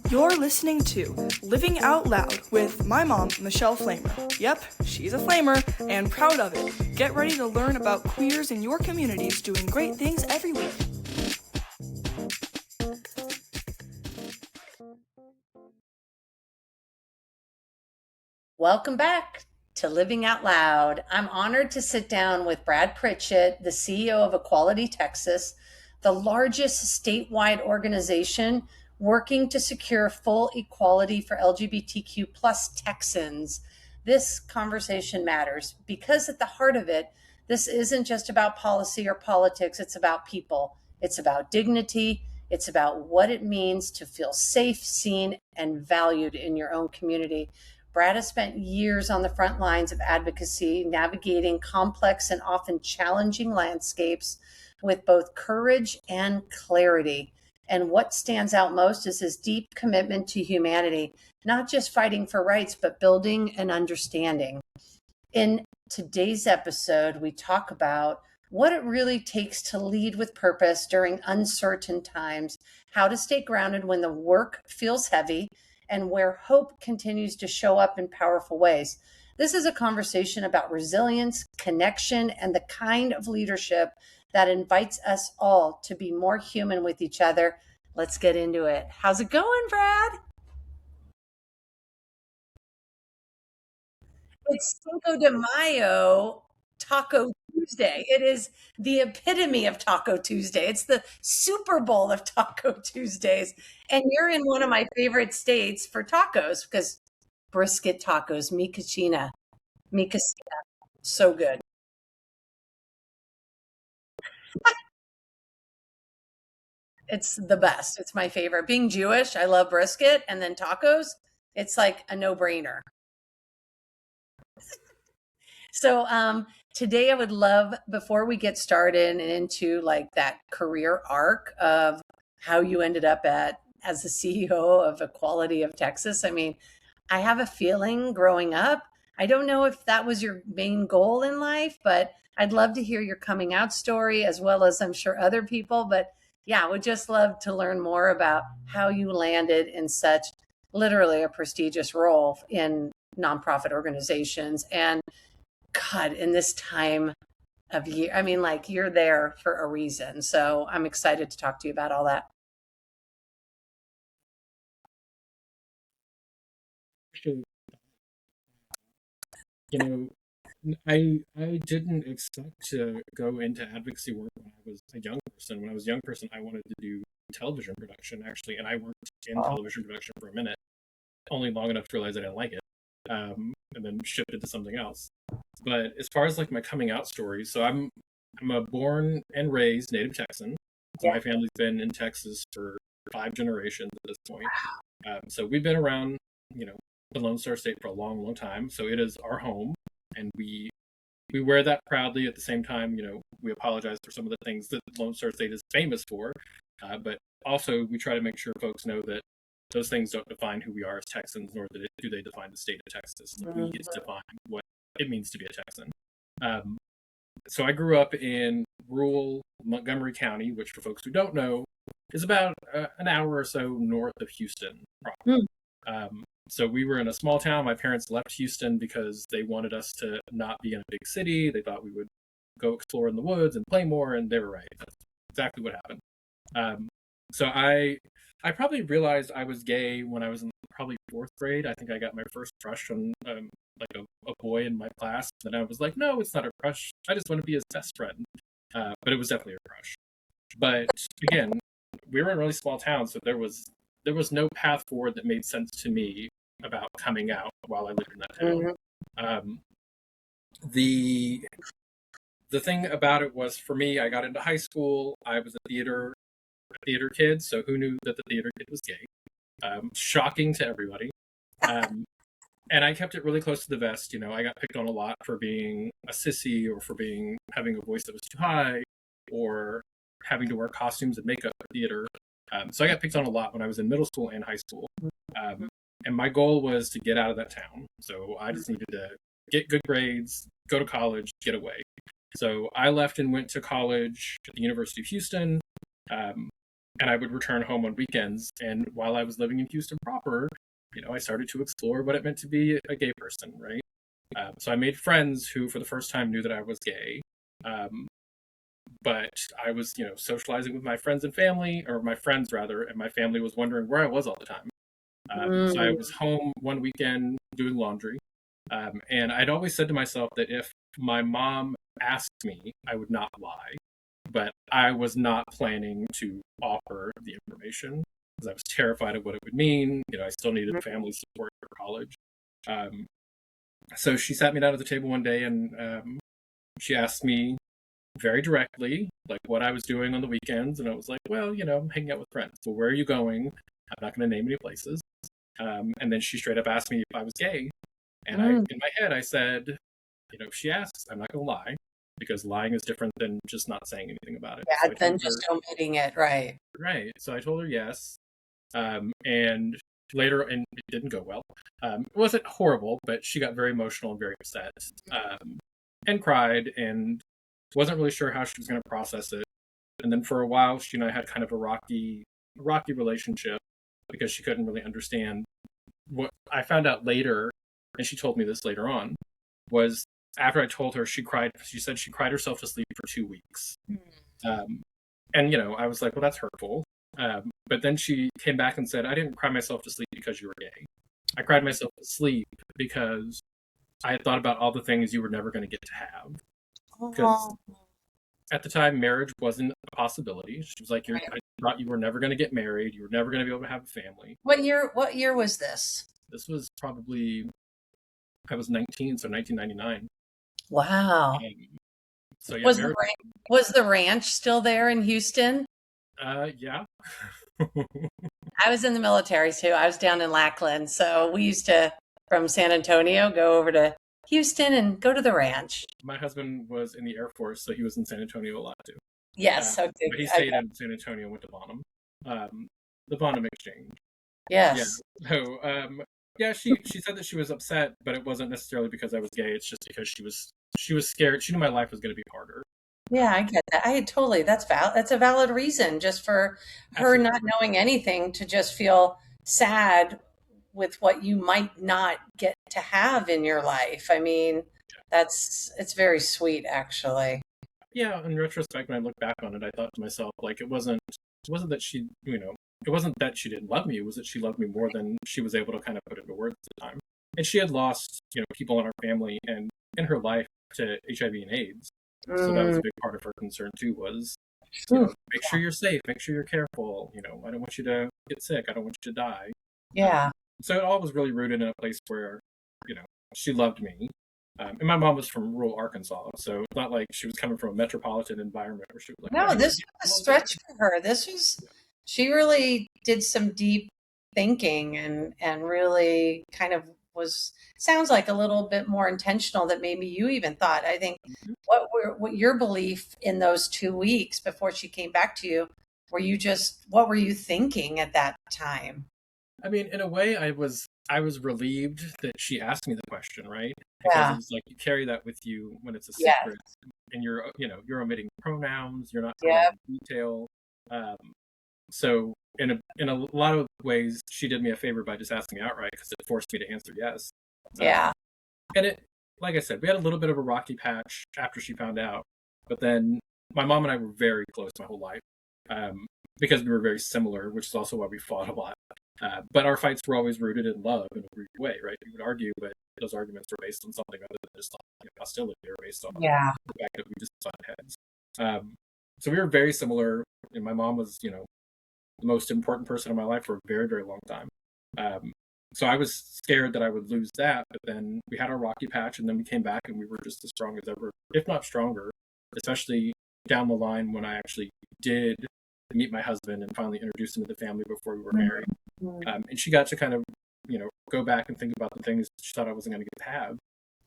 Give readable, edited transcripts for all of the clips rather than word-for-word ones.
You're listening to Living Out Loud with my mom, Michele Flamer. Yep, she's a flamer and proud of it. Get ready to learn about queers in your communities doing great things every week. Welcome back to Living Out Loud. I'm honored to sit down with Brad Pritchett, the CEO of Equality Texas, the largest statewide organization working to secure full equality for LGBTQ plus Texans. This conversation matters because at the heart of it, this isn't just about policy or politics, it's about people. It's about dignity. It's about what it means to feel safe, seen, and valued in your own community. Brad has spent years on the front lines of advocacy, navigating complex and often challenging landscapes with both courage and clarity. And what stands out most is his deep commitment to humanity, not just fighting for rights, but building an understanding. In today's episode, we talk about what it really takes to lead with purpose during uncertain times, how to stay grounded when the work feels heavy, and where hope continues to show up in powerful ways. This is a conversation about resilience, connection, and the kind of leadership that invites us all to be more human with each other. Let's get into it. How's it going, Brad? It's Cinco de Mayo, Taco Tuesday. It is the epitome of Taco Tuesday. It's the Super Bowl of Taco Tuesdays. And you're in one of my favorite states for tacos because brisket tacos, mi cocina, so good. It's the best. It's my favorite. Being Jewish, I love brisket and then tacos. It's like a no-brainer. So today I would love, before we get started and into like that career arc of how you ended up as the CEO of Equality of Texas. I mean, I have a feeling growing up, I don't know if that was your main goal in life, but I'd love to hear your coming out story as well as I'm sure other people. But yeah, I would just love to learn more about how you landed in such literally a prestigious role in nonprofit organizations. And God, in this time of year, I mean, like you're there for a reason. So I'm excited to talk to you about all that. Actually, you know, I didn't expect to go into advocacy work when I was a young person. When I was a young person, I wanted to do television production actually, and I worked in television production for a minute, only long enough to realize I didn't like it, and then shifted to something else. But as far as like my coming out story, so I'm a born and raised native Texan. So Yeah. my family's been in Texas for 5 generations at this point. So we've been around, you know, the Lone Star State for a long, long time. So it is our home, and we wear that proudly. At the same time, you know, we apologize for some of the things that Lone Star State is famous for, but also we try to make sure folks know that those things don't define who we are as Texans, nor do they define the state of Texas. We get to define what it means to be a Texan. Um, so I grew up in rural Montgomery County, which for folks who don't know is about an hour or so north of Houston. Mm. So we were in a small town. My parents left Houston because they wanted us to not be in a big city. They thought we would go explore in the woods and play more, and they were right. That's exactly what happened. Um, so I probably realized I was gay when I was in probably fourth grade. I think I got my first crush on like a boy in my class. And I was like, no, it's not a crush. I just want to be his best friend. But it was definitely a crush. But again, we were in a really small town, so there was no path forward that made sense to me about coming out while I lived in that town. Mhm. Um, the the thing about it was for me, I got into high school. I was a theater kid, so who knew that the theater kid was gay? Shocking to everybody. Um, and I kept it really close to the vest. You know, I got picked on a lot for being a sissy or for being having a voice that was too high or having to wear costumes and makeup at theater. So I got picked on a lot when I was in middle school and high school. Um, and my goal was to get out of that town. So I just needed to get good grades, go to college, get away. So I left and went to college at the University of Houston. Um, and I would return home on weekends. And while I was living in Houston proper, I started to explore what it meant to be a gay person, right? So I made friends who, for the first time, knew that I was gay. Um, but I was, socializing with my friends and family, or my friends rather, and my family was wondering where I was all the time. So I was home one weekend doing laundry, and I'd always said to myself that if my mom asked me, I would not lie, but I was not planning to offer the information because I was terrified of what it would mean. I still needed family support for college. Um, so she sat me down at the table one day, and she asked me very directly, like, what I was doing on the weekends, and I was like, well, I'm hanging out with friends. Well, where are you going? I'm not going to name any places. And then she straight up asked me if I was gay, and in my head, I said, if she asks, I'm not going to lie, because lying is different than just not saying anything about it. Yeah, So than just omitting it, right? right. So I told her yes, and later, and it didn't go well. It wasn't horrible, but she got very emotional and very upset, and cried, and wasn't really sure how she was going to process it. And then for a while, she and I had kind of a rocky relationship because she couldn't really understand what I found out later, and she told me this later on, was after I told her, she cried. She said she cried herself to sleep for 2 weeks. Um, and, I was like, well, that's hurtful. But then she came back and said, I didn't cry myself to sleep because you were gay. I cried myself to sleep because I had thought about all the things you were never going to get to have. Because at the time, marriage wasn't a possibility. She was like, I thought you were never going to get married. You were never going to be able to have a family. What year was this? This was probably, I was 19, so 1999. Wow. So yeah, was the ranch still there in Houston? Yeah. I was in the military too. I was down in Lackland, so we used to, from San Antonio, go over to Houston and go to the ranch. My husband was in the Air Force, so he was in San Antonio a lot too. Yes, but he stayed in San Antonio, went to Bonham, the Bonham Exchange. Yes. Yeah. So, yeah, she said that she was upset, but it wasn't necessarily because I was gay. It's just because she was scared. She knew my life was going to be harder. Yeah, I get that. That's a valid reason, just for her Absolutely. not knowing anything, to just feel sad with what you might not get to have in your life. I mean, it's very sweet, actually. Yeah, in retrospect, when I look back on it, I thought to myself, like, it wasn't that she, it wasn't that she didn't love me. It was that she loved me more than she was able to kind of put into words at the time. And she had lost, people in our family and in her life to HIV and AIDS. So that was a big part of her concern too, was, make sure you're safe, make sure you're careful. I don't want you to get sick. I don't want you to die. Yeah. So it all was really rooted in a place where, she loved me. And my mom was from rural Arkansas, so it's not like she was coming from a metropolitan environment where she was like, No, this was a stretch for her. She really did some deep thinking, and really kind of sounds like a little bit more intentional than maybe you even thought. I think what your belief in those 2 weeks before she came back to you, what were you thinking at that time? I mean, in a way, I was relieved that she asked me the question, right? Because it's like you carry that with you when it's a secret, and you're omitting pronouns, you're not telling detail. So in a lot of ways, she did me a favor by just asking outright, because it forced me to answer yes. Yeah. And it, like I said, we had a little bit of a rocky patch after she found out, but then my mom and I were very close my whole life, because we were very similar, which is also why we fought a lot. But our fights were always rooted in love in a weird way, right? We would argue, but those arguments were based on something other than just hostility, or based on the fact that we just butted heads. So we were very similar, and my mom was, the most important person in my life for a very, very long time. So I was scared that I would lose that, but then we had our rocky patch, and then we came back and we were just as strong as ever, if not stronger, especially down the line when I actually did meet my husband and finally introduce him to the family before we were married. And she got to kind of, go back and think about the things she thought I wasn't going to get to have,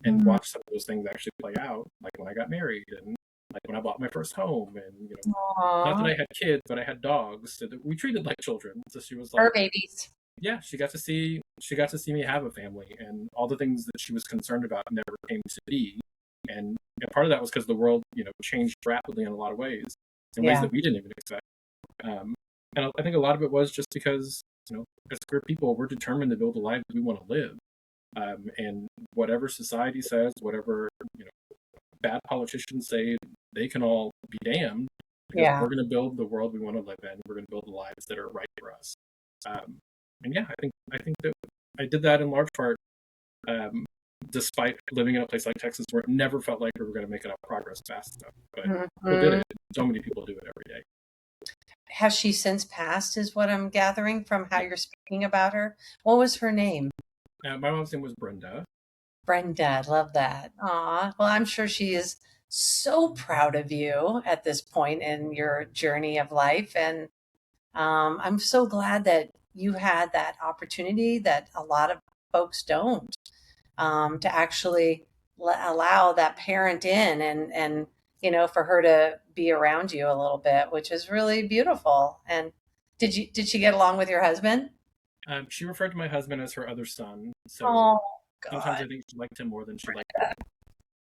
and watch some of those things actually play out, like when I got married, and like when I bought my first home, and not that I had kids, but I had dogs, so that we treated like children. So she was like, Her babies. Yeah, she got to see me have a family, and all the things that she was concerned about never came to be. And part of that was because the world, changed rapidly in a lot of ways, in ways that we didn't even expect. And I think a lot of it was just because, as queer people, we're determined to build the lives we want to live. And whatever society says, whatever, bad politicians say, they can all be damned, because Yeah. we're going to build the world we want to live in. We're going to build the lives that are right for us. And yeah, I think that I did that in large part, despite living in a place like Texas where it never felt like we were going to make enough progress fast enough. But people did it. So many people do it every day. Has she since passed, is what I'm gathering from how you're speaking about her? What was her name? My mom's name was Brenda. Brenda, love that. Aw, well, I'm sure she is so proud of you at this point in your journey of life. And I'm so glad that you had that opportunity that a lot of folks don't, to actually allow that parent in and for her to be around you a little bit, which is really beautiful. And did she get along with your husband? She referred to my husband as her other son, so Oh sometimes God. I think she liked him more than she liked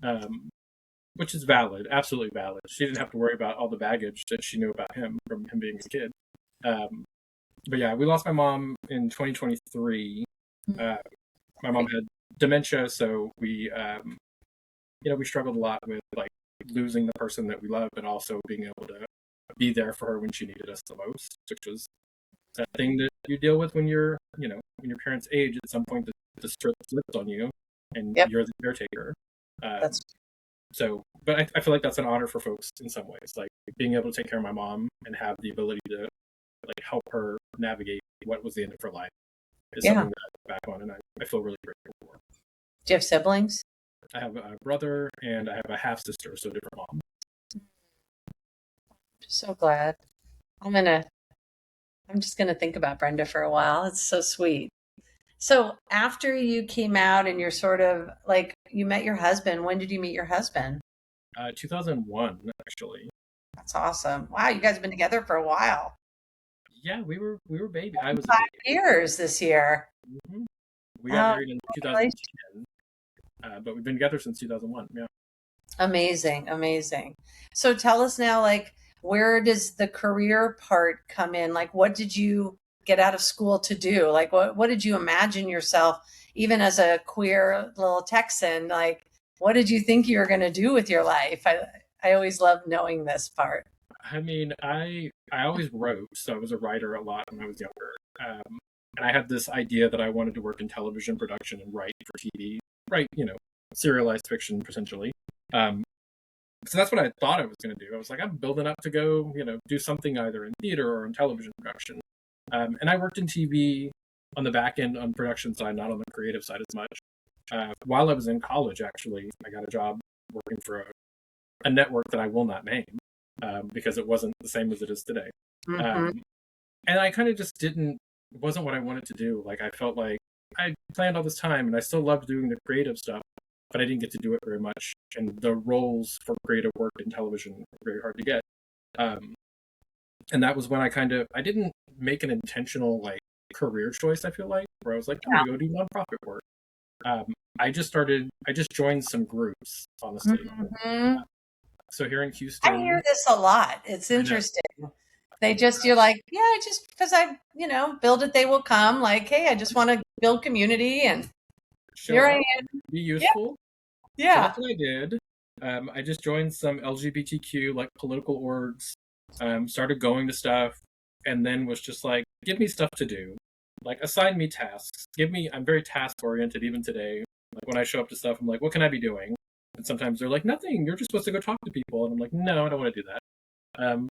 me, which is valid, absolutely valid. She didn't have to worry about all the baggage that she knew about him from him being a kid. But yeah, we lost my mom in 2023. My mom had dementia, so we struggled a lot with like losing the person that we love, but also being able to be there for her when she needed us the most, which was that thing that you deal with when when your parents age. At some point, the script flips on you, and Yep. you're the caretaker. That's But I feel like that's an honor for folks in some ways, like being able to take care of my mom and have the ability to like help her navigate what was the end of her life is Yeah. something that I look back on, and I feel really grateful for. Do you have siblings? I have a brother and I have a half sister, so different mom. So glad. I'm just gonna think about Brenda for a while. It's so sweet. So after you came out and you're sort of like you met your husband, when did you meet your husband? 2001, actually. That's awesome. Wow, you guys have been together for a while. Yeah, we were baby. I was a 5 years this year. baby. We got Oh, married in congratulations. 2010, but we've been together since 2001. Yeah. Amazing, amazing. So tell us now, like, where does the career part come in? Like, what did you get out of school to do? Like, what did you imagine yourself, even as a queer little Texan? Like, what did you think you were going to do with your life? I always love knowing this part. I mean, I always wrote, so I was a writer a lot when I was younger. And I had this idea that I wanted to work in television production and write for TV, write, serialized fiction potentially. So that's what I thought I was going to do. I was like, I'm building up to go, do something either in theater or in television production. And I worked in TV on the back end on production side, not on the creative side as much. While I was in college, actually, I got a job working for a network that I will not name, because it wasn't the same as it is today. Mm-hmm. And I kind of just it wasn't what I wanted to do. Like, I felt like I planned all this time and I still loved doing the creative stuff, but I didn't get to do it very much. And the roles for creative work in television were very hard to get. And that was when I didn't make an intentional like career choice, I feel like, where I was like, I'm going to go do nonprofit work. I just joined some groups, honestly. Mm-hmm. So here in Houston, I hear this a lot. It's interesting. You're like, yeah, just because build it, they will come. Like, hey, I just want to build community, and show here I up, am. be useful. Yeah. So that's what I did. I just joined some LGBTQ like political orgs, started going to stuff, and then was just like, give me stuff to do. Like, assign me tasks. I'm very task oriented even today. Like, when I show up to stuff, I'm like, what can I be doing? And sometimes they're like, nothing. You're just supposed to go talk to people. And I'm like, no, I don't want to do that.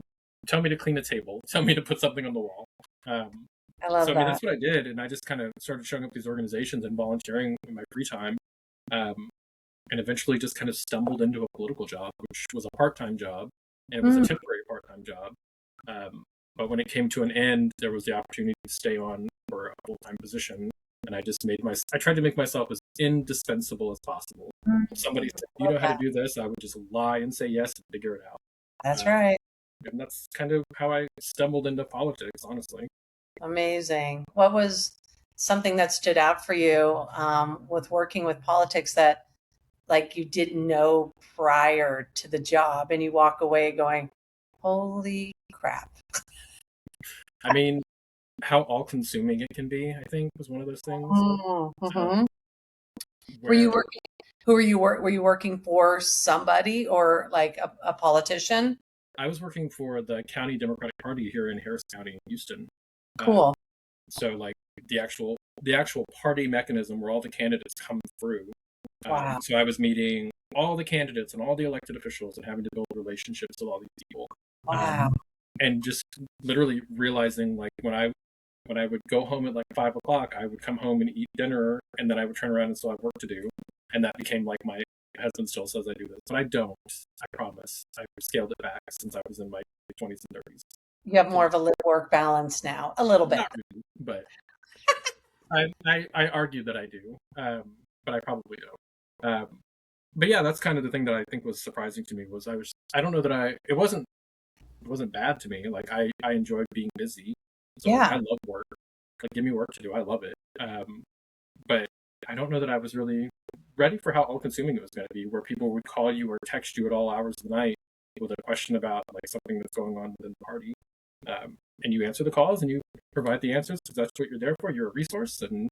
Tell me to clean a table. Tell me to put something on the wall. I love so I that. mean, that's what I did, and I just kind of started showing up these organizations and volunteering in my free time, and eventually just kind of stumbled into a political job, which was a part-time job, and it was a temporary part-time job. But when it came to an end, there was the opportunity to stay on for a full-time position, and I tried to make myself as indispensable as possible. If somebody said, "You know how to do this," I would just lie and say yes and figure it out. That's right. And that's kind of how I stumbled into politics, honestly. Amazing. What was something that stood out for you with working with politics that like you didn't know prior to the job and you walk away going, holy crap? I mean, how all-consuming it can be, I think, was one of those things. Mm-hmm. Were you Where working? Were you working for somebody or like a politician? I was working for the county Democratic Party here in Harris County, in Houston. Cool. So like the actual party mechanism where all the candidates come through. Wow. So I was meeting all the candidates and all the elected officials and having to build relationships with all these people. Wow. And just literally realizing like when I would go home at like 5 o'clock, I would come home and eat dinner, and then I would turn around and still have work to do, and that became like my husband still says I do this, but I don't. I promise. I've scaled it back since I was in my 20s and 30s. You have So more of a live work balance now, a little bit. not really, but I argue that I do, but I probably don't. But yeah, that's kind of the thing that I think was surprising to me was I don't know that it wasn't bad to me. Like I enjoyed being busy, so like Yeah. I love work. Like give me work to do, I love it. But I don't know that I was really ready for how all consuming it was going to be, where people would call you or text you at all hours of the night with a question about like something that's going on within the party, and you answer the calls and you provide the answers because that's what you're there for. You're a resource, and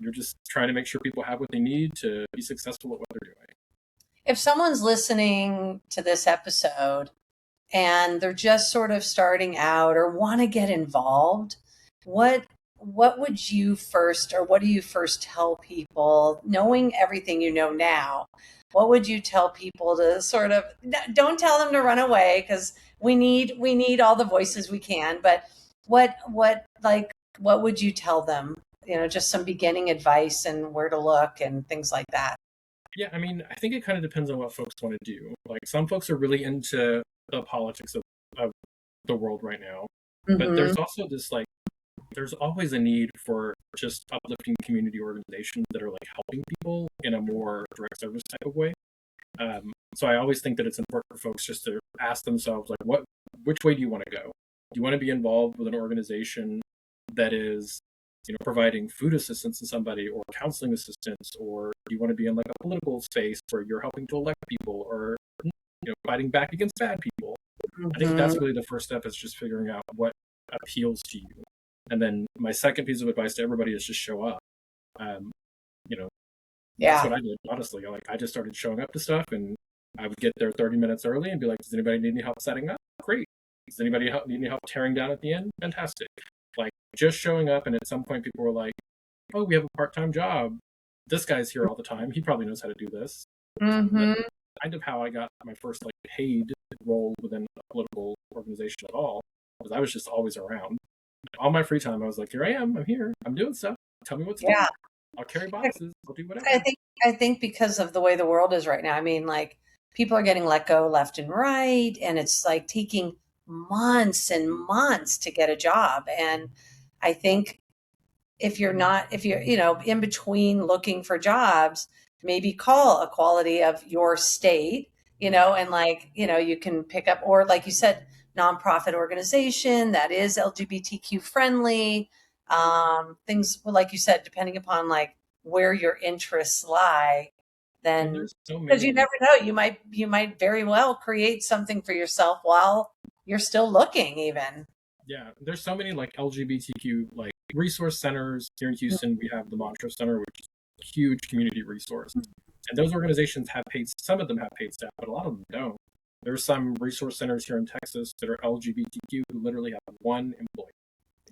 you're just trying to make sure people have what they need to be successful at what they're doing. If someone's listening to this episode and they're just sort of starting out or want to get involved, what what would you first or what do you first tell people, knowing everything you know now? What would you tell people to sort of don't tell them to run away because we need all the voices we can, but what would you tell them? Just some beginning advice and where to look and things like that. Yeah, I mean, I think it kind of depends on what folks want to do. Like some folks are really into the politics of the world right now, but Hmm. there's also this like there's always a need for just uplifting community organizations that are like helping people in a more direct service type of way. So I always think that it's important for folks just to ask themselves like, which way do you want to go? Do you want to be involved with an organization that is, providing food assistance to somebody or counseling assistance, or do you want to be in like a political space where you're helping to elect people or fighting back against bad people? I think Hmm. that's really the first step is just figuring out what appeals to you. And then my second piece of advice to everybody is just show up. Um, you know, that's Yeah. what I did, honestly. Like I just started showing up to stuff and I would get there 30 minutes early and be like, does anybody need any help setting up? Great. Does anybody need any help tearing down at the end? Fantastic. Like just showing up, and at some point people were like, oh, we have a part-time job. This guy's here all the time. He probably knows how to do this. And that's Hmm. kind of how I got my first like paid role within a political organization at all, because I was just always around. All my free time, I was like, here I am. I'm here. I'm doing stuff. Tell me what to do. Yeah. I'll carry boxes. I'll do I whatever. think I think because of the way the world is right now, I mean, like people are getting let go left and right, and it's like taking months and months to get a job. And I think if you're, in between looking for jobs, maybe call a quality of your state, and like, you can pick up, or like you said, nonprofit organization that is LGBTQ friendly, things, well, like you said, depending upon like where your interests lie, And then there's so because you many. never know, you might very well create something for yourself while you're still looking even. Yeah, there's so many like LGBTQ like resource centers here in Houston. We have the Montrose Center, which is a huge community resource, and those organizations have paid. Some of them have paid staff, but a lot of them don't. There's some resource centers here in Texas that are LGBTQ who literally have one employee,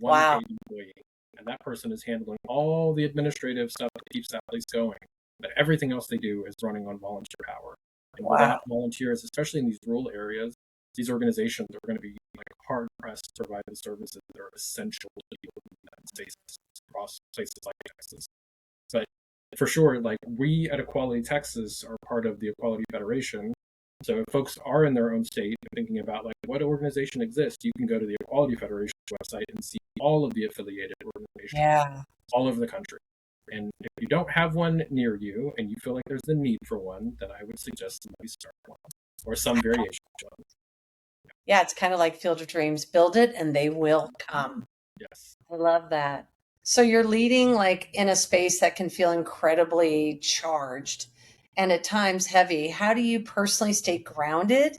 one Wow. paid employee, and that person is handling all the administrative stuff that keeps that place going. But everything else they do is running on volunteer power. And Wow. without volunteers, especially in these rural areas, these organizations are going to be like hard pressed to provide the services that are essential to people in the United States across places like Texas. But for sure, like we at Equality Texas are part of the Equality Federation. So if folks are in their own state and thinking about like what organization exists, you can go to the Equality Federation website and see all of the affiliated organizations Yeah. all over the country. And if you don't have one near you and you feel like there's the need for one, then I would suggest somebody start one or some variation of one. Yeah, it's kind of like Field of Dreams. Build it and they will come. Yes. I love that. So you're leading like in a space that can feel incredibly charged and at times heavy. How do you personally stay grounded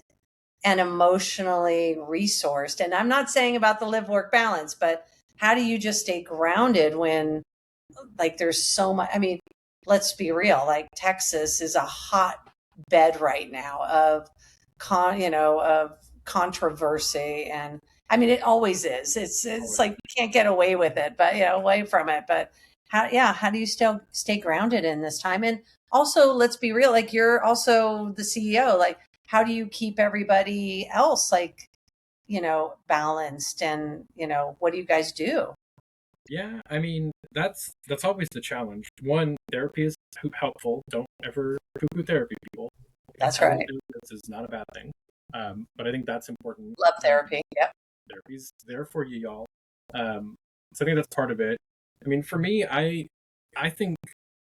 and emotionally resourced. And I'm not saying about the live work balance, but how do you just stay grounded when like there's so much? I mean, let's be real, like Texas is a hot bed right now of of controversy. And I mean, it always is. It's like you can't get away with it, but away from it. But how do you still stay grounded in this time? And also, let's be real, like you're also the CEO. Like, how do you keep everybody else like, balanced? And, what do you guys do? Yeah, I mean, that's always the challenge. One, therapy is helpful. Don't ever poo-poo therapy, people. That's right. This is not a bad thing. But I think that's important. Love therapy. Yep. Therapy's there for you, y'all. So I think that's part of it. I mean, for me, I think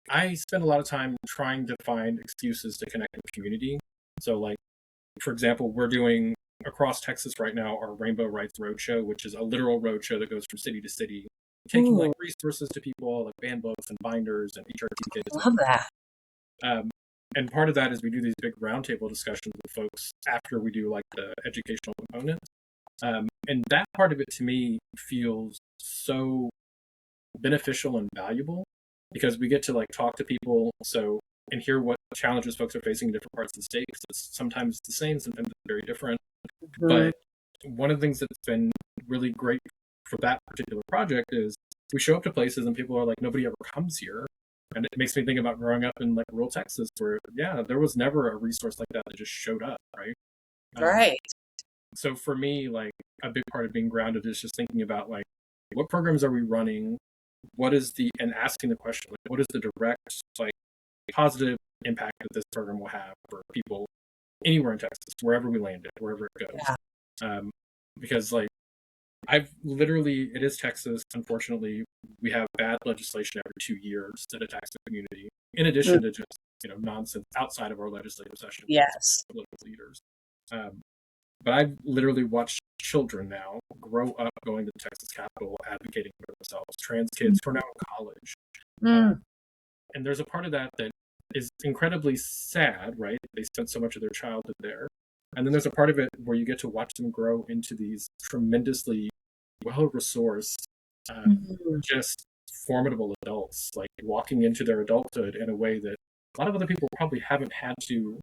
I spend a lot of time trying to find excuses to connect with community. So, like, for example, we're doing across Texas right now our Rainbow Rights Roadshow, which is a literal roadshow that goes from city to city, taking like resources to people, like banned books and binders and HRT kits. Love that. And part of that is we do these big roundtable discussions with folks after we do like the educational component. And that part of it to me feels so beneficial and valuable because we get to like talk to people and hear what challenges folks are facing in different parts of the state. Because it's sometimes the same, sometimes it's very different. Mm-hmm. But one of the things that's been really great for that particular project is we show up to places and people are like, nobody ever comes here. And it makes me think about growing up in like rural Texas where, there was never a resource like that just showed up, right? Right. So for me, like a big part of being grounded is just thinking about like, what programs are we running? And asking the question, like, what is the direct, like, positive impact that this program will have for people anywhere in Texas, wherever we landed, wherever it goes. Yeah. Because like, it is Texas. Unfortunately, we have bad legislation every 2 years that attacks the community, in addition to just, nonsense outside of our legislative session. Yes. Political leaders. But I've literally watched children now grow up going to the Texas Capitol, advocating for themselves, trans kids who are now in college. And there's a part of that is incredibly sad, right? They spent so much of their childhood there. And then there's a part of it where you get to watch them grow into these tremendously well-resourced, just formidable adults, like walking into their adulthood in a way that a lot of other people probably haven't had to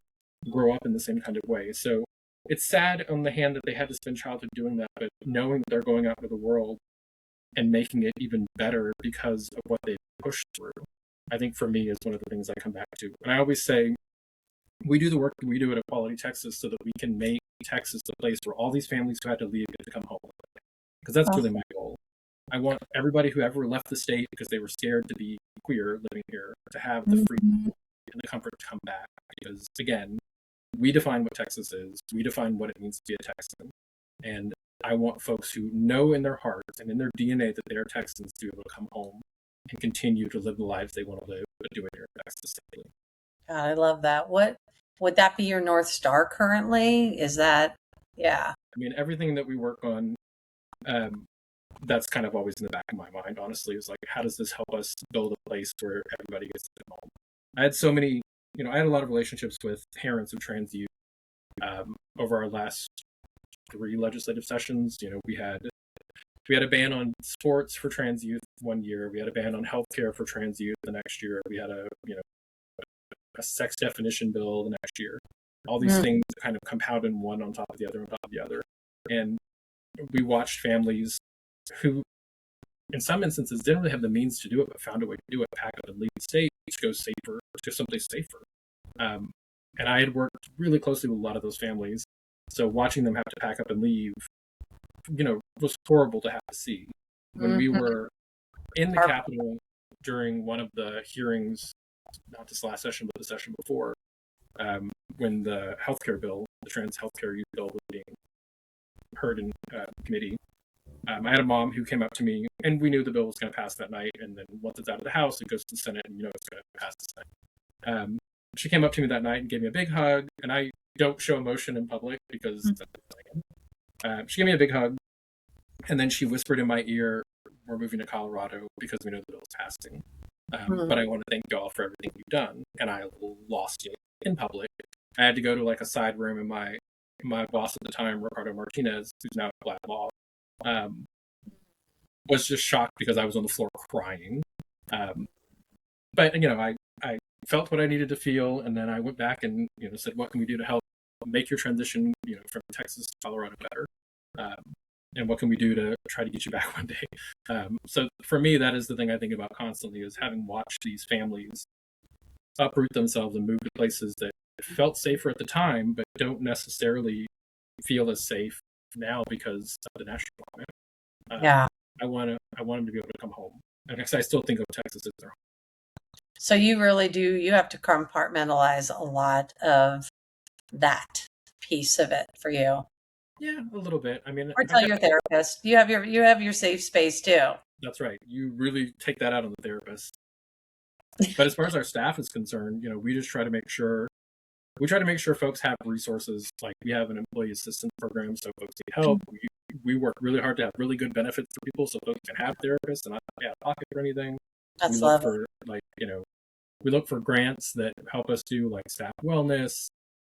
grow up in the same kind of way. So it's sad on the hand that they had to spend childhood doing that, but knowing that they're going out into the world and making it even better because of what they've pushed through, I think for me is one of the things I come back to. And I always say, we do the work that we do at Equality Texas so that we can make Texas the place where all these families who had to leave get to come home. Because that's really my goal. I want everybody who ever left the state because they were scared to be queer living here to have the freedom and the comfort to come back. Because again, we define what Texas is. We define what it means to be a Texan. And I want folks who know in their hearts and in their DNA that they are Texans to be able to come home and continue to live the lives they want to live, but do it here in Texas safely. God, I love that. What would that be your North Star currently? Is that, yeah. I mean, everything that we work on, that's kind of always in the back of my mind, honestly, is like, how does this help us build a place where everybody gets to come home? I had so many, I had a lot of relationships with parents of trans youth over our last 3 legislative sessions. We had a ban on sports for trans youth one year. We had a ban on healthcare for trans youth the next year. We had a sex definition bill the next year. All these things kind of compounded one on top of the other on top of the other. And we watched families who, in some instances, didn't really have the means to do it, but found a way to do it, pack up and leave the state, to go safer, to someplace safer. And I had worked really closely with a lot of those families. So watching them have to pack up and leave, was horrible to have to see. When we were in the Capitol during one of the hearings, not this last session, but the session before, when the healthcare bill, the trans healthcare youth bill, was being heard in committee, I had a mom who came up to me, and we knew the bill was going to pass that night, and then once it's out of the House, it goes to the Senate, and it's going to pass the Senate. She came up to me that night and gave me a big hug, and I don't show emotion in public because she gave me a big hug, and then she whispered in my ear, "We're moving to Colorado because we know the bill is passing. But I want to thank y'all for everything you've done." And I lost it in public. I had to go to like a side room in my my boss at the time, Ricardo Martinez, who's now at Black Law, was just shocked because I was on the floor crying. But I felt what I needed to feel, and then I went back and said, what can we do to help make your transition from Texas to Colorado better, and what can we do to try to get you back one day. So for me, that is the thing I think about constantly, is having watched these families uproot themselves and move to places that felt safer at the time, but don't necessarily feel as safe now because of the national climate. Yeah. I want them to be able to come home. And I still think of Texas as their home. So you really do, you have to compartmentalize a lot of that piece of it for you. Yeah, a little bit. I mean, or tell your therapist. You have your safe space too. That's right. You really take that out on the therapist. But as far as our staff is concerned, we just try to make sure folks have resources. Like, we have an employee assistance program, so folks need help. We work really hard to have really good benefits for people, so folks can have therapists and not pay out of pocket for anything. That's lovely. We look for grants that help us do like staff wellness.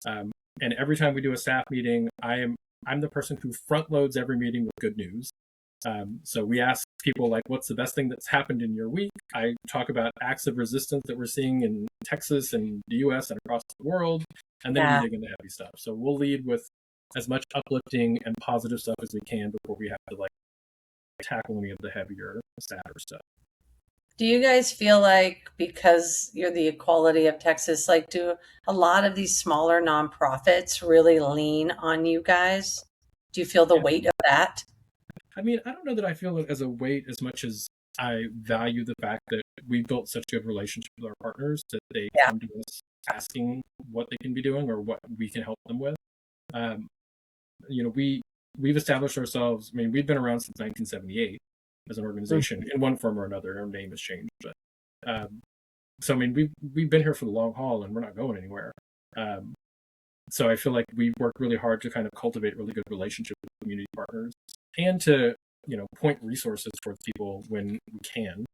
And every time we do a staff meeting, I'm the person who front loads every meeting with good news. So we ask people, like, what's the best thing that's happened in your week? I talk about acts of resistance that we're seeing in Texas and the US and across the world, and then we dig into heavy stuff. So we'll lead with as much uplifting and positive stuff as we can before we have to tackle any of the heavier, sadder stuff. Do you guys feel like, because you're the equality of Texas, do a lot of these smaller nonprofits really lean on you guys? Do you feel the weight of that? I mean, I don't know that I feel it as a weight as much as I value the fact that we've built such good relationships with our partners that they come to us asking what they can be doing or what we can help them with. We've established ourselves. I mean, we've been around since 1978 as an organization in one form or another. Our name has changed, but so I mean, we've been here for the long haul, and we're not going anywhere. So I feel like we've worked really hard to kind of cultivate really good relationships with community partners, and to point resources towards people when we can.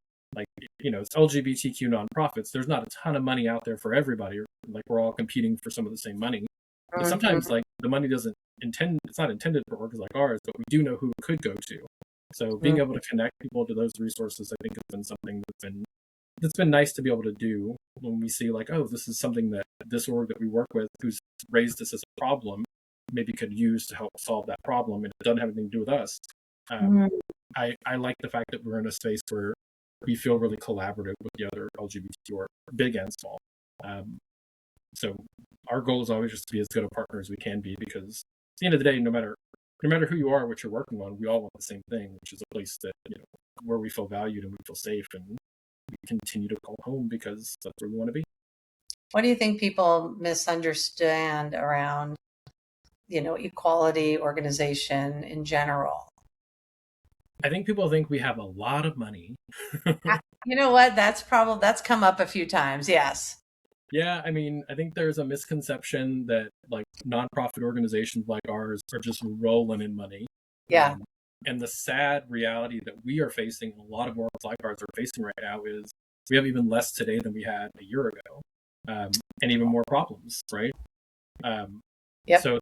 It's LGBTQ nonprofits. There's not a ton of money out there for everybody. We're all competing for some of the same money. But sometimes the money it's not intended for orgs like ours, but we do know who it could go to. So being able to connect people to those resources, I think, has been something that's been nice to be able to do when we see this is something that this org that we work with, who's raised this as a problem, maybe could use to help solve that problem, and it doesn't have anything to do with us. I like the fact that we're in a space where we feel really collaborative with the other LGBT org, big and small. So our goal is always just to be as good a partner as we can be, because at the end of the day, no matter who you are, what you're working on, we all want the same thing, which is a place that where we feel valued and we feel safe, and we continue to call home because that's where we want to be. What do you think people misunderstand around equality organization in general? I think people think we have a lot of money. You know what? That's come up a few times. Yes. Yeah, I mean, I think there's a misconception that nonprofit organizations like ours are just rolling in money. Yeah. And the sad reality that we are facing, a lot of orgs like ours are facing right now, is we have even less today than we had a year ago, and even more problems, right? So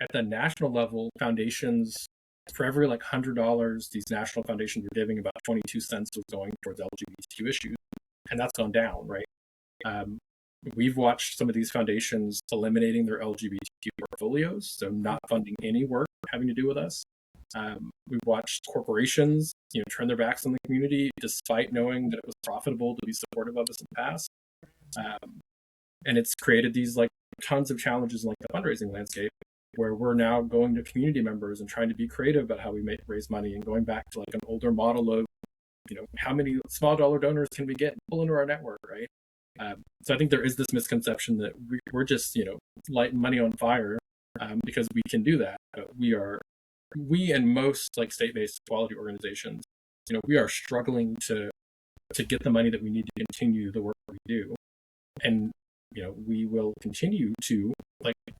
at the national level, foundations, for every $100 these national foundations are giving, about 22 cents was going towards LGBTQ issues, and that's gone down, right? We've watched some of these foundations eliminating their LGBTQ portfolios, so not funding any work having to do with us. We've watched corporations, turn their backs on the community despite knowing that it was profitable to be supportive of us in the past. And it's created these tons of challenges in the fundraising landscape, where we're now going to community members and trying to be creative about how we raise money, and going back to an older model of, how many small dollar donors can we get and pull into our network, right? So I think there is this misconception that we're just, lighting money on fire because we can do that. But we and most state-based quality organizations, we are struggling to get the money that we need to continue the work we do. And, we will continue to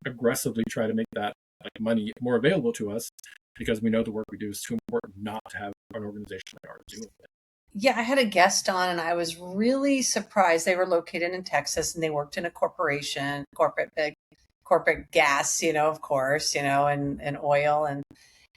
aggressively try to make that money more available to us, because we know the work we do is too important not to have an organization like ours doing it. Yeah, I had a guest on, and I was really surprised. They were located in Texas, and they worked in a corporate big, corporate gas, of course, and oil,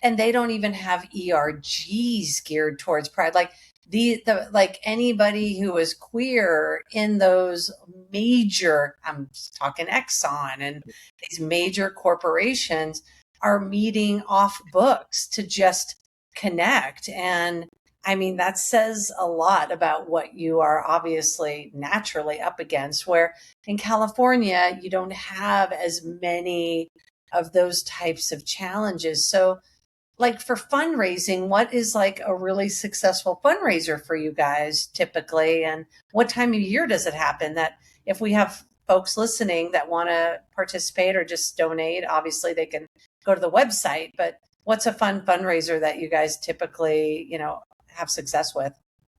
and they don't even have ERGs geared towards pride. Like the like anybody who is queer in those major, I'm talking Exxon and these major corporations, are meeting off books to just connect. And I mean, that says a lot about what you are obviously naturally up against, where in California, you don't have as many of those types of challenges. So, like for fundraising, what is like a really successful fundraiser for you guys typically? And what time of year does it happen? That if we have folks listening that want to participate or just donate, obviously they can go to the website, but what's a fun fundraiser that you guys typically, have success with?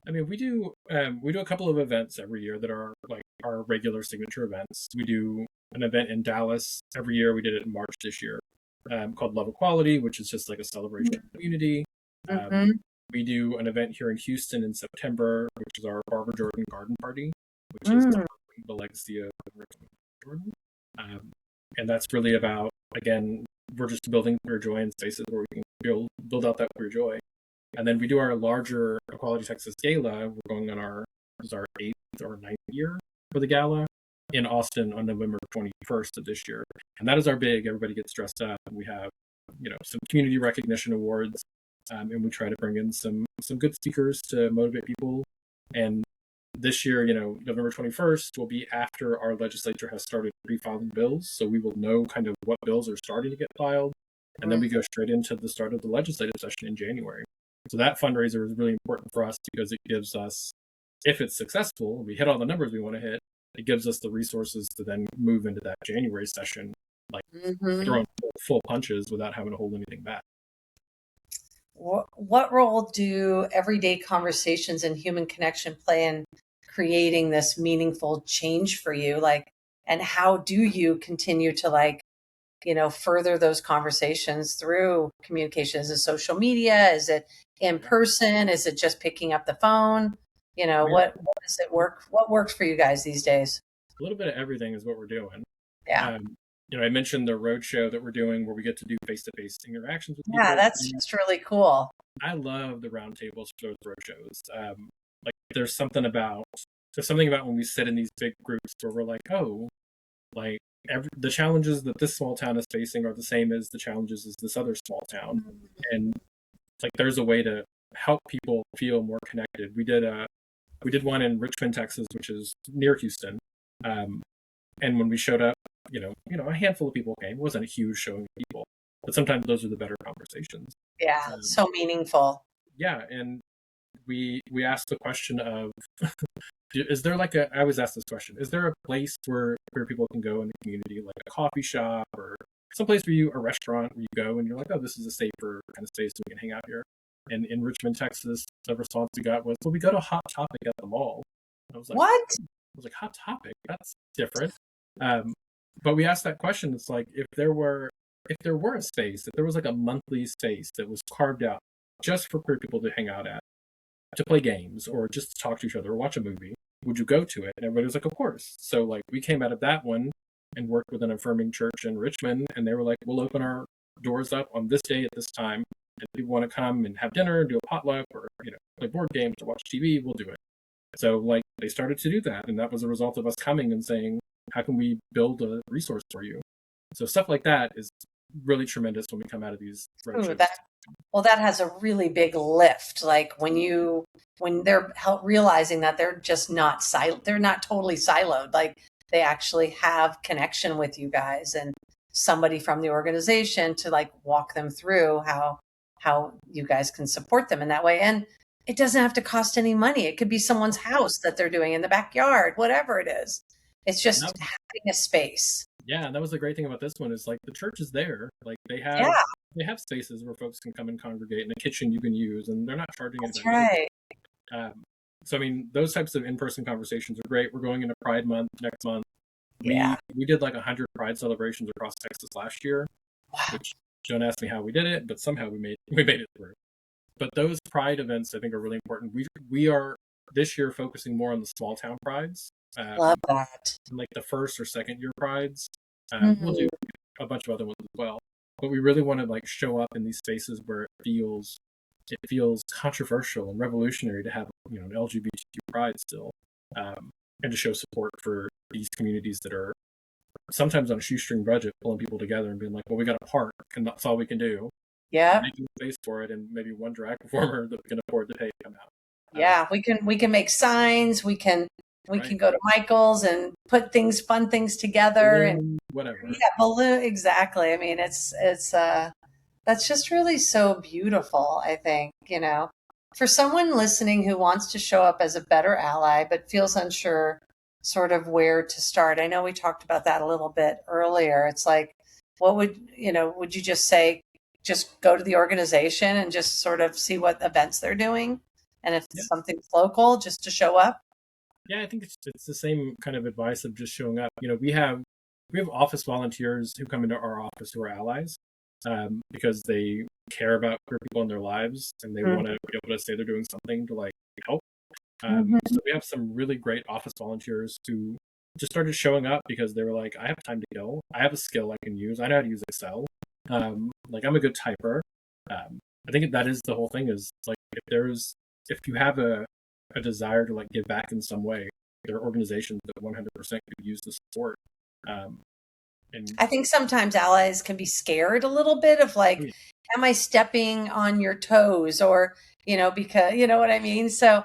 I mean, we do a couple of events every year that are like our regular signature events. We do an event in Dallas every year. We did it in March this year, called Love Equality, which is just like a celebration of community. Mm-hmm. We do an event here in Houston in September, which is our Barbara Jordan Garden Party, which is the legacy of Jordan. And that's really about, again, we're just building queer joy in spaces where we can build out that queer joy. And then we do our larger Equality Texas Gala. We're going on this is our 8th or 9th year for the gala in Austin on November 21st of this year. And that is our big, everybody gets dressed up, and we have, some community recognition awards. And we try to bring in some good speakers to motivate people. And this year, November 21st will be after our legislature has started pre-filing bills. So we will know kind of what bills are starting to get filed. And then we go straight into the start of the legislative session in January. So that fundraiser is really important for us because it gives us, if it's successful, we hit all the numbers we want to hit, it gives us the resources to then move into that January session, like throwing full punches without having to hold anything back. What role do everyday conversations and human connection play in creating this meaningful change for you? Like, and how do you continue to further those conversations through communication? Is it social media? Is it in person? Is it just picking up the phone? What does it work? What works for you guys these days? A little bit of everything is what we're doing. Yeah. I mentioned the road show that we're doing where we get to do face-to-face interactions with people. Yeah, that's just really cool. I love the roundtables for those road shows. Like there's something about when we sit in these big groups where we're like, oh, like the challenges that this small town is facing are the same as the challenges as this other small town. And like there's a way to help people feel more connected. We did one in Richmond, Texas, which is near Houston. And when we showed up, a handful of people came. It wasn't a huge showing of people, but sometimes those are the better conversations. Yeah, so meaningful. Yeah, and we asked the question of, is there I always ask this question, is there a place where queer people can go in the community, like a coffee shop or someplace a restaurant where you go and you're like, oh, this is a safer kind of space so we can hang out here. And in Richmond, Texas, the response we got was, well, we go to Hot Topic at the mall. I was like, what? I was like, Hot Topic? That's different. But we asked that question. It's like, if there were a space, if there was like a monthly space that was carved out just for queer people to hang out at, to play games or just to talk to each other or watch a movie, would you go to it? And everybody was like, of course. So like we came out of that one and worked with an affirming church in Richmond, and they were like, we'll open our doors up on this day at this time, and if people want to come and have dinner and do a potluck or play board games or watch TV, we'll do it. So like they started to do that, and that was a result of us coming and saying, how can we build a resource for you? So stuff like that is really tremendous when we come out of these roadshows. That has a really big lift. Like when they're realizing that they're just not they're not totally siloed. Like they actually have connection with you guys and somebody from the organization to like walk them through how you guys can support them in that way. And it doesn't have to cost any money. It could be someone's house that they're doing in the backyard, whatever it is. It's just having a space. Yeah, and that was the great thing about this one is like the church is there. Like they have spaces where folks can come and congregate, and a kitchen you can use, and they're not charging anything. That's right. So I mean, those types of in-person conversations are great. We're going into Pride Month next month. Yeah. We did like 100 Pride celebrations across Texas last year. Wow. Which don't ask me how we did it, but somehow we made it through. But those Pride events I think are really important. We are this year focusing more on the small town prides. Love that. Like the first or second year prides. We'll do a bunch of other ones as well, but we really want to like show up in these spaces where it feels controversial and revolutionary to have an LGBTQ pride still, and to show support for these communities that are sometimes on a shoestring budget, pulling people together and being like, well, we got a park and that's all we can do. Yeah. Making space for it, and maybe one drag performer that we can afford to pay to come out. Yeah, we can make signs. We can go to Michael's and put fun things together, and whatever. Yeah, balloon, exactly. I mean, it's that's just really so beautiful. I think, for someone listening who wants to show up as a better ally but feels unsure sort of where to start. I know we talked about that a little bit earlier. It's like, what would you just say, just go to the organization and just sort of see what events they're doing? And if something's local, just to show up? Yeah, I think it's the same kind of advice of just showing up. We have office volunteers who come into our office who are allies, because they care about queer people in their lives and they want to be able to say they're doing something to like help. So we have some really great office volunteers who just started showing up because they were like, I have time to kill. I have a skill I can use. I know how to use Excel. Like I'm a good typer. I think that is the whole thing, is like if you have a desire to like give back in some way, there are organizations that 100% could use the support. And I think sometimes allies can be scared a little bit of like, am I stepping on your toes, or because you know what I mean? So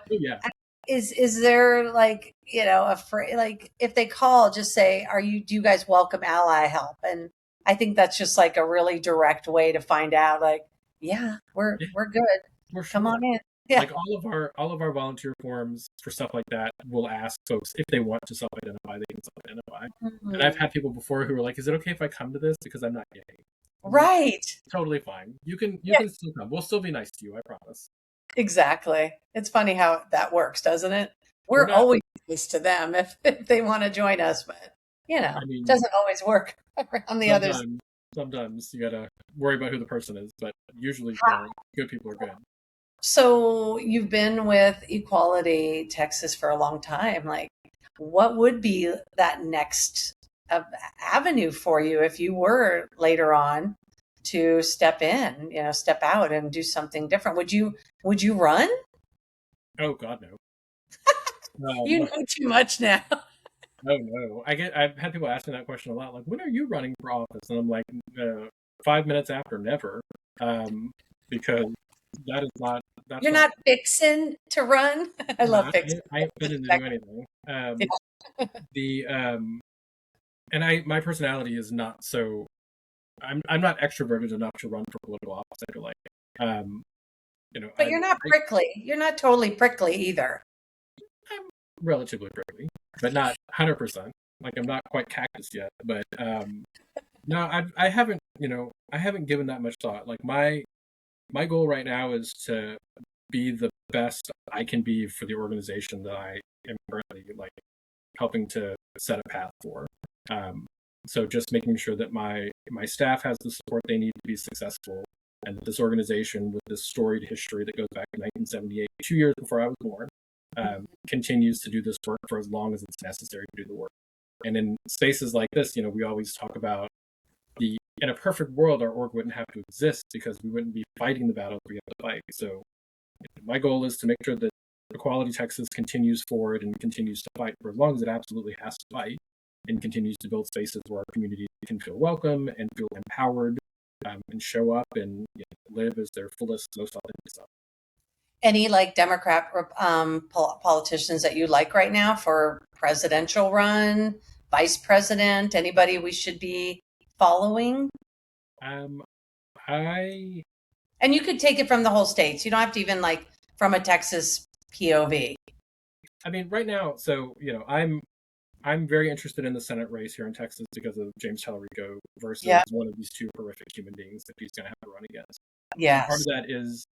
is there like like if they call, just say, do you guys welcome ally help? And I think that's just like a really direct way to find out, like, yeah, we're good. Come on in. Yeah. Like all of our volunteer forms for stuff like that will ask folks if they want to self-identify, they can self-identify. And I've had people before who are like, is it okay if I come to this because I'm not gay? Right. Totally fine. You can still come. We'll still be nice to you, I promise. Exactly. It's funny how that works, doesn't it? We're always nice to them if they want to join us, but it doesn't always work around the others. Sometimes you gotta worry about who the person is, but usually good people are good. So you've been with Equality Texas for a long time. Like, what would be that next avenue for you if you were later on to step out and do something different? Would you run? Oh God, no. You know too much now. Oh no, I've had people ask me that question a lot. Like, when are you running for office? And I'm like, 5 minutes after, never, because that is not. You're not fixing to run. I love fixing. I ain't fitting to do anything. My personality is not so. I'm not extroverted enough to run for political office. I feel like, But you're not prickly. You're not totally prickly either. I'm relatively prickly, but not 100%. Like I'm not quite cactus yet. But no, I haven't. I haven't given that much thought. Like my goal right now is to be the best I can be for the organization that I am currently like helping to set a path for. So just making sure that my staff has the support they need to be successful, and that this organization with this storied history that goes back to 1978, 2 years before I was born, continues to do this work for as long as it's necessary to do the work. And in spaces like this, we always talk about in a perfect world, our org wouldn't have to exist because we wouldn't be fighting the battles we have to fight. So my goal is to make sure that Equality Texas continues forward and continues to fight for as long as it absolutely has to fight, and continues to build spaces where our community can feel welcome and feel empowered, and show up and live as their fullest, most authentic self. Any like Democrat politicians that you like right now for presidential run, vice president? Anybody we should be following? And you could take it from the whole state. So you don't have to even like from a Texas POV. I mean, right now, so I'm very interested in the Senate race here in Texas because of James Tallarico versus one of these two horrific human beings that he's going to have to run against. Yes. Part of that is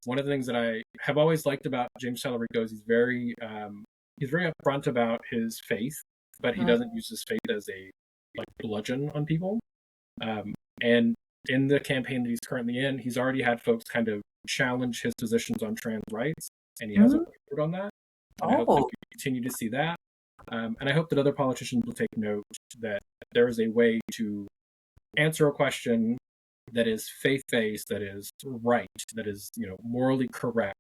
one of the things that I have always liked about James Tallarico is he's very upfront about his faith, but he doesn't use his faith as a bludgeon on people. And in the campaign that he's currently in, he's already had folks kind of challenge his positions on trans rights, and he has a record on that. And I hope that we continue to see that. And I hope that other politicians will take note that there is a way to answer a question that is faith-based, that is right, that is, morally correct,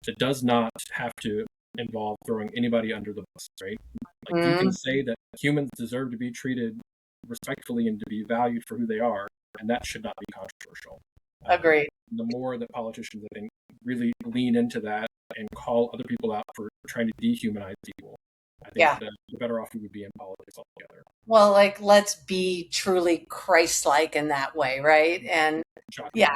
that does not have to involve throwing anybody under the bus, right? Like, you can Mm, say that humans deserve to be treated respectfully and to be valued for who they are, and that should not be controversial. agreed. The more that politicians, I think, really lean into that and call other people out for trying to dehumanize people, I think Yeah. the better off we would be in politics altogether. Well, like, let's be truly Christ-like in that way, right? And yeah, Shockingly.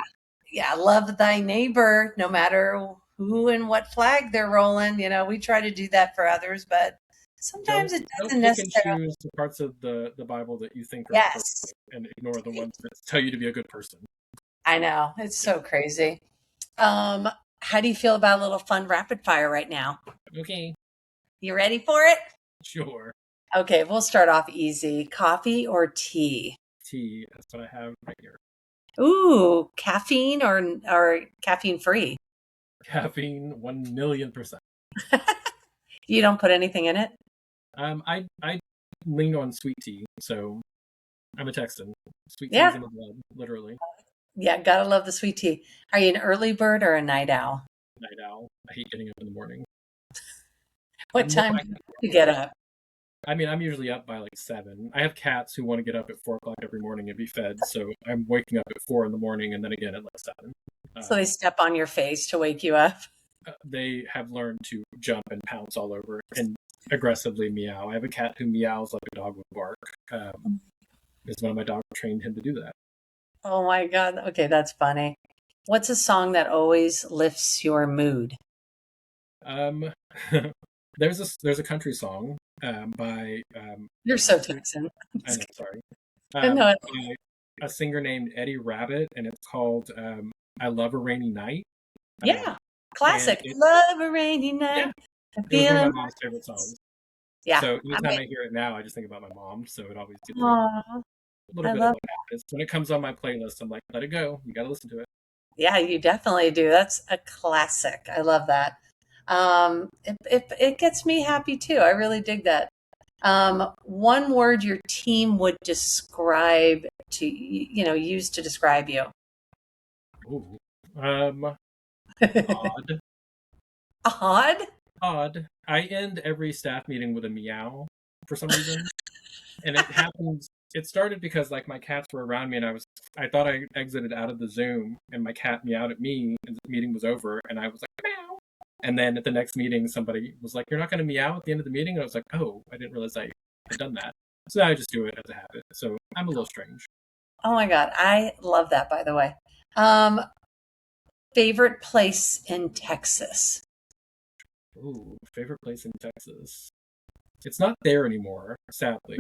yeah, love thy neighbor, no matter who and what flag they're rolling. We try to do that for others, but sometimes it Don't doesn't pick and necessarily. choose the parts of the Bible that you think are Yes, appropriate and ignore the ones that tell you to be a good person. I know. It's so crazy. Um, how do you feel about a little fun rapid fire right now? Okay, You ready for it? sure. Okay, we'll start off easy. Coffee or tea? Tea, that's what I have right here. Ooh, caffeine or caffeine free? Caffeine, 1,000,000%. You don't put anything in it? I lean on sweet tea, so I'm a Texan. Sweet tea is Yeah. in the blood, literally. Yeah, gotta love the sweet tea. Are you an early bird or a night owl? Night owl. I hate getting up in the morning. What I'm more time like, do you get up? I mean, I'm usually up by like 7. I have cats who want to get up at 4 o'clock every morning and be fed, so I'm waking up at 4 in the morning and then again at like 7. So they step on your face to wake you up? They have learned to jump and pounce all over and aggressively meow. I have a cat who meows like a dog would bark. Because one of my dogs trained him to do that. Oh my God. Okay, that's funny. What's a song that always lifts your mood? Um, there's a country song by You're so Texan. I know, sorry, No, by a singer named Eddie Rabbit, and it's called "I Love a Rainy Night." Um, yeah, and classic. it, Love a rainy yeah, night. I it was one of feel. my mom's favorite songs. Yeah. So I anytime mean, I hear it now, I just think about my mom. So it always gives me aw, a little I bit of love. what happens when it comes on my playlist. I'm like, let it go. You got to listen to it. Yeah, you definitely do. That's a classic. I love that. It gets me happy too. I really dig that. One word your team would describe use to describe you. Ooh. Odd. Odd? Odd. I end every staff meeting with a meow for some reason. And it happens, it started because like my cats were around me and I thought I exited out of the Zoom and my cat meowed at me and the meeting was over and I was like, meow. And then at the next meeting, somebody was like, "You're not going to meow at the end of the meeting?" And I was like, "Oh, I didn't realize I had done that." So now I just do it as a habit. So I'm a little strange. Oh my God. I love that, by the way. Um, favorite place in Texas? Ooh, favorite place in Texas. It's not there anymore, sadly.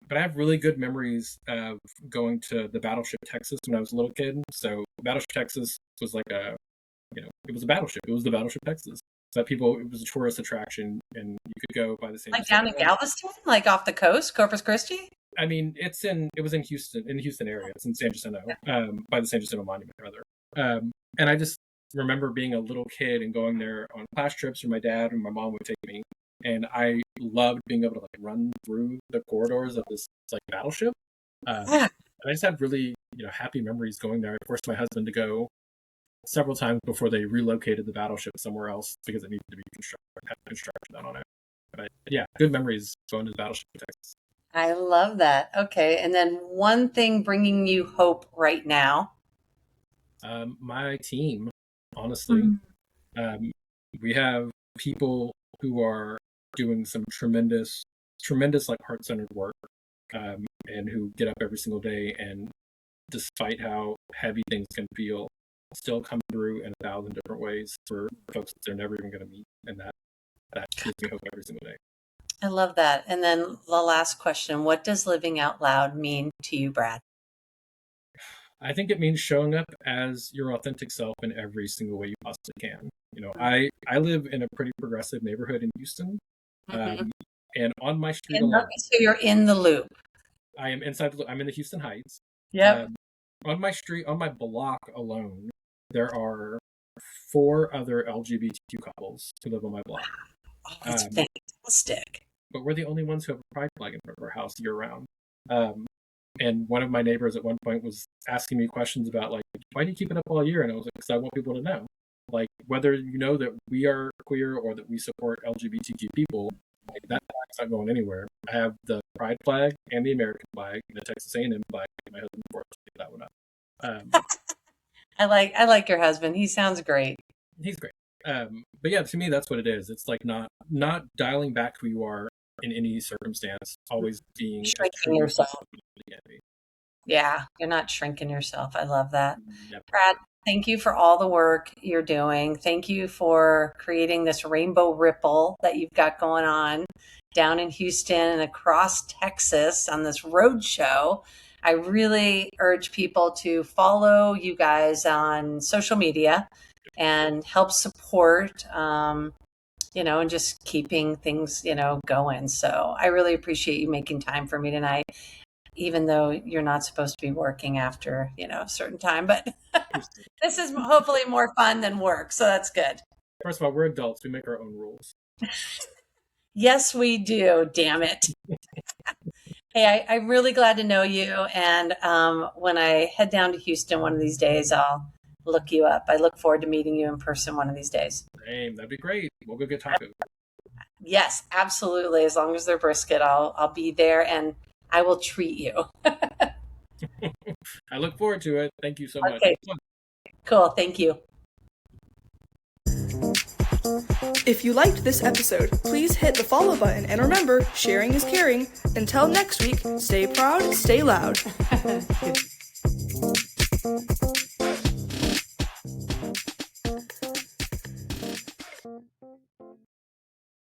But I have really good memories of going to the Battleship Texas when I was a little kid. So Battleship Texas was like it was a battleship. It was the Battleship Texas. So that it was a tourist attraction, and you could go by the San Like down Jacinto. in Galveston? Like off the coast, Corpus Christi? I mean, it was in the Houston area. It's in San Jacinto, by the San Jacinto Monument, rather. And I just remember being a little kid and going there on class trips, or my dad and my mom would take me, and I loved being able to like run through the corridors of this like battleship. Yeah. And I just had really happy memories going there. I forced my husband to go several times before they relocated the battleship somewhere else because it needed to be construction done on it. But yeah, good memories going to the battleship in Texas. I love that. Okay. And then one thing bringing you hope right now. My team, honestly, um, we have people who are doing some tremendous like heart-centered work, and who get up every single day and despite how heavy things can feel, still come through in 1,000 different ways for folks that they're never even going to meet, and that gives me hope every single day. I love that. And then the last question, what does living out loud mean to you, Brad? I think it means showing up as your authentic self in every single way you possibly can. I live in a pretty progressive neighborhood in Houston, Mhm. and on my street alone, So you're in the loop. I'm in the Houston Heights. Yep. On my street, on my block alone, there are 4 other LGBTQ couples who live on my block. Oh, that's Um, fantastic. but we're the only ones who have a pride flag in front of our house year round. And one of my neighbors at one point was asking me questions about, like, why do you keep it up all year? And I was like, because I want people to know, like, whether you know that we are queer or that we support LGBTQ people, like, that flag's not going anywhere. I have the pride flag and the American flag and the Texas A&M flag. My husband forced me to get that one up. I like your husband. He sounds great. He's great. But yeah, to me, that's what it is. It's like not dialing back who you are in any circumstance, always being Shrinking yourself. Yeah, you're not shrinking yourself. I love that. Yep. Brad, thank you for all the work you're doing. Thank you for creating this rainbow ripple that you've got going on down in Houston and across Texas on this road show. I really urge people to follow you guys on social media and help support, and just keeping things, going. So I really appreciate you making time for me tonight, even though you're not supposed to be working after, a certain time. But this is hopefully more fun than work. So that's good. First of all, we're adults. We make our own rules. Yes, we do. Damn it. Hey, I'm really glad to know you. And when I head down to Houston one of these days, I'll look you up. I look forward to meeting you in person one of these days. Same. That'd be great. We'll go get tacos. Yes, absolutely. As long as they're brisket, I'll be there and I will treat you. I look forward to it. Thank you so much. Okay. Cool. Thank you. If you liked this episode, please hit the follow button, and remember, sharing is caring. Until next week, stay proud, stay loud.